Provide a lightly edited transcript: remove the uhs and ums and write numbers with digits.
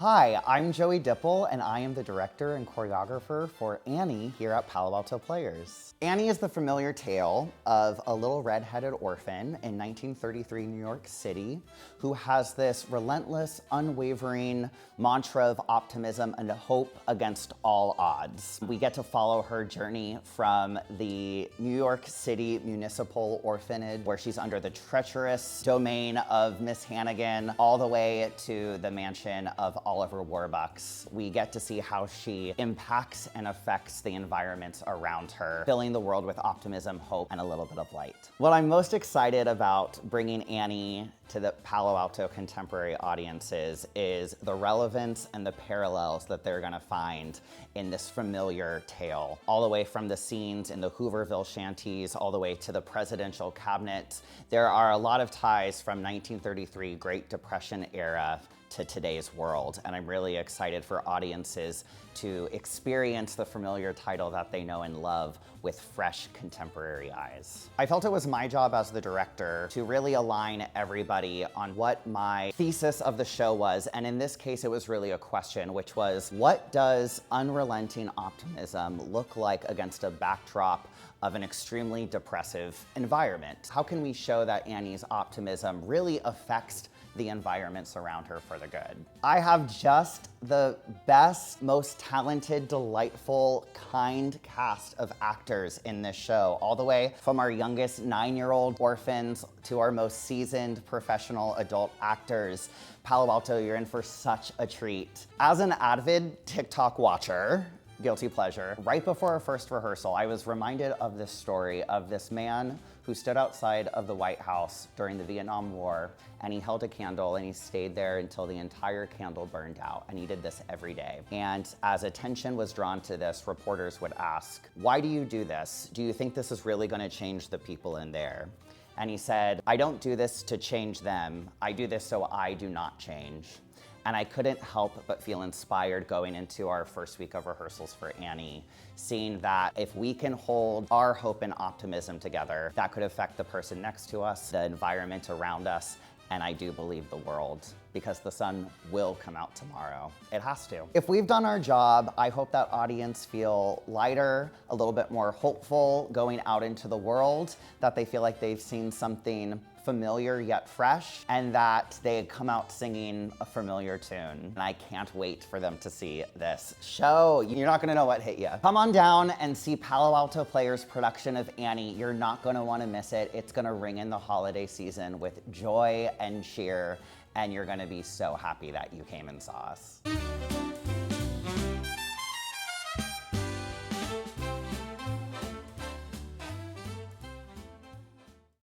Hi, I'm Joey Dippel, and I am the director and choreographer for Annie here at Palo Alto Players. Annie is the familiar tale of a little red-headed orphan in 1933 New York City who has this relentless, unwavering mantra of optimism and hope against all odds. We get to follow her journey from the New York City municipal orphanage, where she's under the treacherous domain of Miss Hannigan, all the way to the mansion of Oliver Warbucks. We get to see how she impacts and affects the environments around her, filling the world with optimism, hope, and a little bit of light. What I'm most excited about bringing Annie to the Palo Alto contemporary audiences is the relevance and the parallels that they're gonna find in this familiar tale. All the way from the scenes in the Hooverville shanties, all the way to the presidential cabinet. There are a lot of ties from 1933 Great Depression era to today's world, and I'm really excited for audiences to experience the familiar title that they know and love with fresh contemporary eyes. I felt it was my job as the director to really align everybody on what my thesis of the show was, and in this case it was really a question, which was, what does unrelenting optimism look like against a backdrop of an extremely depressive environment? How can we show that Annie's optimism really affects the environments around her for the good? I have just the best, most talented, delightful, kind cast of actors in this show, all the way from our youngest 9-year-old orphans to our most seasoned professional adult actors. Palo Alto, you're in for such a treat. As an avid TikTok watcher, guilty pleasure, right before our first rehearsal, I was reminded of this story of this man who stood outside of the White House during the Vietnam War, and he held a candle and he stayed there until the entire candle burned out, and he did this every day. And as attention was drawn to this, reporters would ask, "Why do you do this? Do you think this is really gonna change the people in there?" And he said, "I don't do this to change them. I do this so I do not change." And I couldn't help but feel inspired going into our first week of rehearsals for Annie, seeing that if we can hold our hope and optimism together, that could affect the person next to us, the environment around us, and I do believe the world, because the sun will come out tomorrow. It has to. If we've done our job, I hope that audience feel lighter, a little bit more hopeful going out into the world, that they feel like they've seen something familiar yet fresh, and that they come out singing a familiar tune. And I can't wait for them to see this show. You're not gonna know what hit you. Come on down and see Palo Alto Players' production of Annie. You're not gonna wanna miss it. It's gonna ring in the holiday season with joy and cheer, and you're gonna be so happy that you came and saw us.